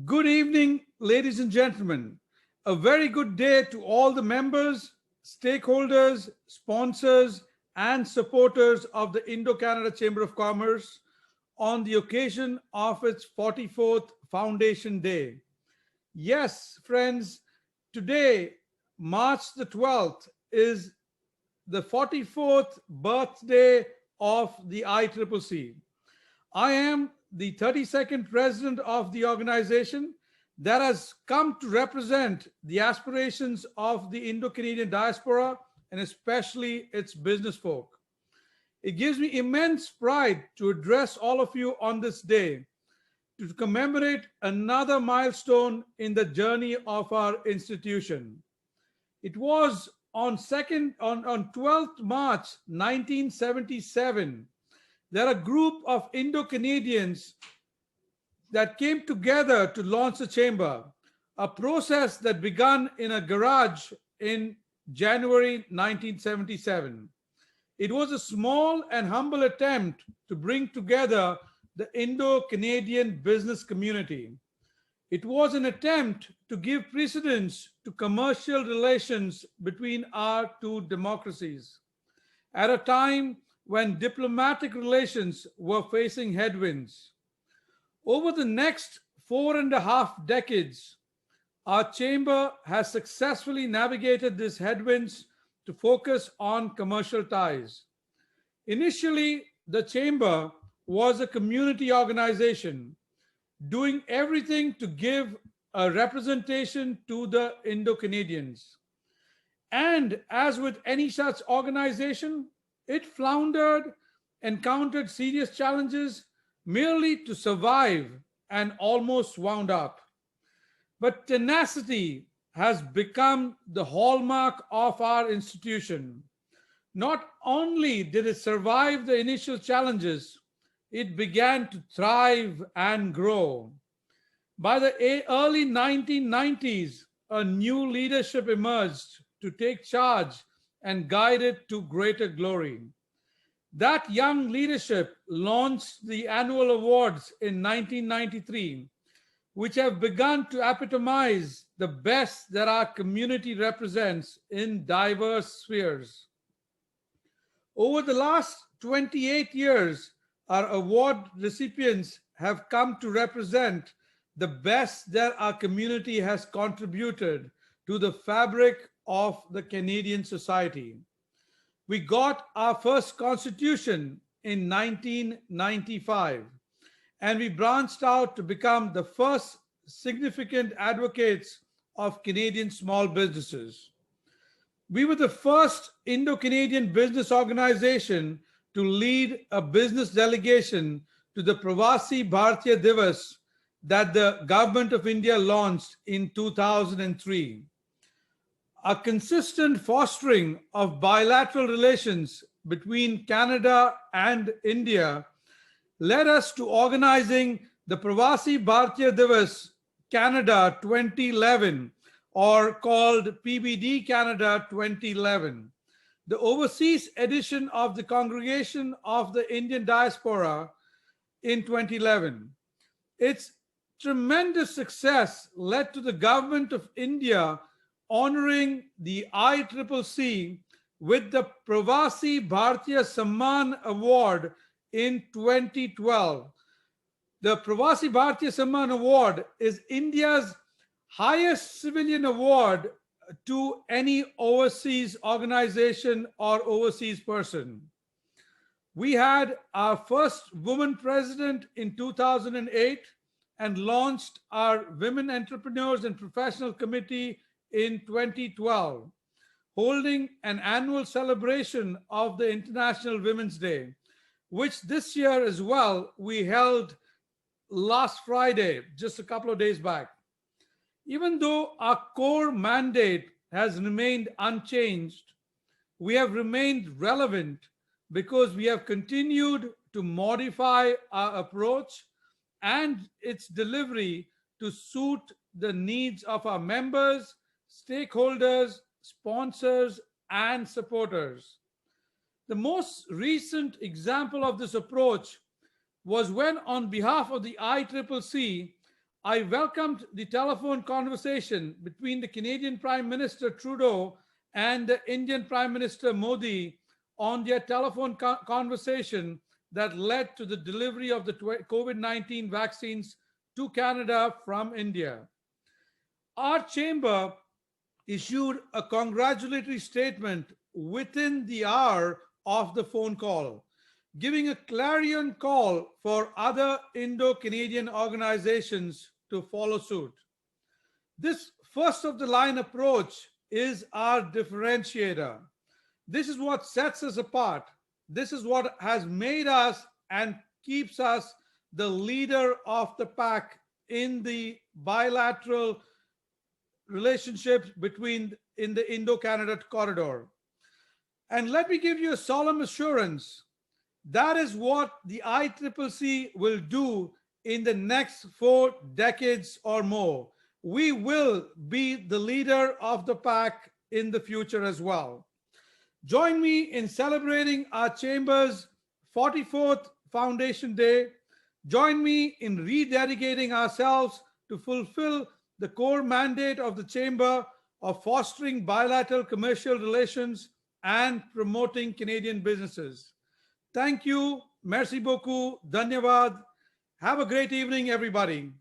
Good evening, ladies and gentlemen. A very good day to all the members, stakeholders, sponsors, and supporters of the Indo-Canada Chamber of Commerce on the occasion of its 44th Foundation Day. Yes, friends, today, March the 12th, is the 44th birthday of the ICCC. I am the 32nd president of the organization that has come to represent the aspirations of the Indo-Canadian diaspora and especially its business folk. It gives me immense pride to address all of you on this day to commemorate another milestone in the journey of our institution. It was on 12th March 1977 that a group of Indo-Canadians that came together to launch the chamber, a process that began in a garage in January 1977. It was a small and humble attempt to bring together the Indo-Canadian business community. It was an attempt to give precedence to commercial relations between our two democracies at a time when diplomatic relations were facing headwinds. Over the next 4.5 decades, our chamber has successfully navigated these headwinds to focus on commercial ties. Initially, the chamber was a community organization doing everything to give a representation to the Indo-Canadians. And as with any such organization, it floundered, encountered serious challenges merely to survive and almost wound up. But tenacity has become the hallmark of our institution. Not only did it survive the initial challenges, it began to thrive and grow. By the early 1990s, a new leadership emerged to take charge and guide it to greater glory. That young leadership launched the annual awards in 1993, which have begun to epitomize the best that our community represents in diverse spheres. Over the last 28 years, our award recipients have come to represent the best that our community has contributed to the fabric of the Canadian society. We got our first constitution in 1995, and we branched out to become the first significant advocates of Canadian small businesses. We were the first Indo-Canadian business organization to lead a business delegation to the Pravasi Bharatiya Divas that the government of India launched in 2003. A consistent fostering of bilateral relations between Canada and India led us to organizing the Pravasi Bharatiya Divas Canada 2011, or called PBD Canada 2011, the overseas edition of the Congregation of the Indian Diaspora in 2011. Its tremendous success led to the government of India honoring the ICCC with the Pravasi Bharatiya Samman Award in 2012. The Pravasi Bharatiya Samman Award is India's highest civilian award to any overseas organization or overseas person. We had our first woman president in 2008 and launched our Women Entrepreneurs and Professional Committee in 2012, holding an annual celebration of the International Women's Day, which this year as well we held last Friday, just a couple of days back. Even though our core mandate has remained unchanged, we have remained relevant because we have continued to modify our approach and its delivery to suit the needs of our members, stakeholders, sponsors, and supporters. The most recent example of this approach was when, on behalf of the ICCC, I welcomed the telephone conversation between the Canadian Prime Minister Trudeau and the Indian Prime Minister Modi on their telephone conversation that led to the delivery of the COVID-19 vaccines to Canada from India. Our chamber issued a congratulatory statement within the hour of the phone call, giving a clarion call for other Indo-Canadian organizations to follow suit. This first of the line approach is our differentiator. This is what sets us apart. This is what has made us and keeps us the leader of the pack in the bilateral relationships between in the Indo-Canada corridor. And let me give you a solemn assurance. That is what the ICCC will do in the next 4 decades or more. We will be the leader of the pack in the future as well. Join me in celebrating our Chamber's 44th Foundation Day. Join me in rededicating ourselves to fulfill the core mandate of the Chamber of fostering bilateral commercial relations and promoting Canadian businesses. Thank you. Merci beaucoup. Dhanyavad. Have a great evening, everybody.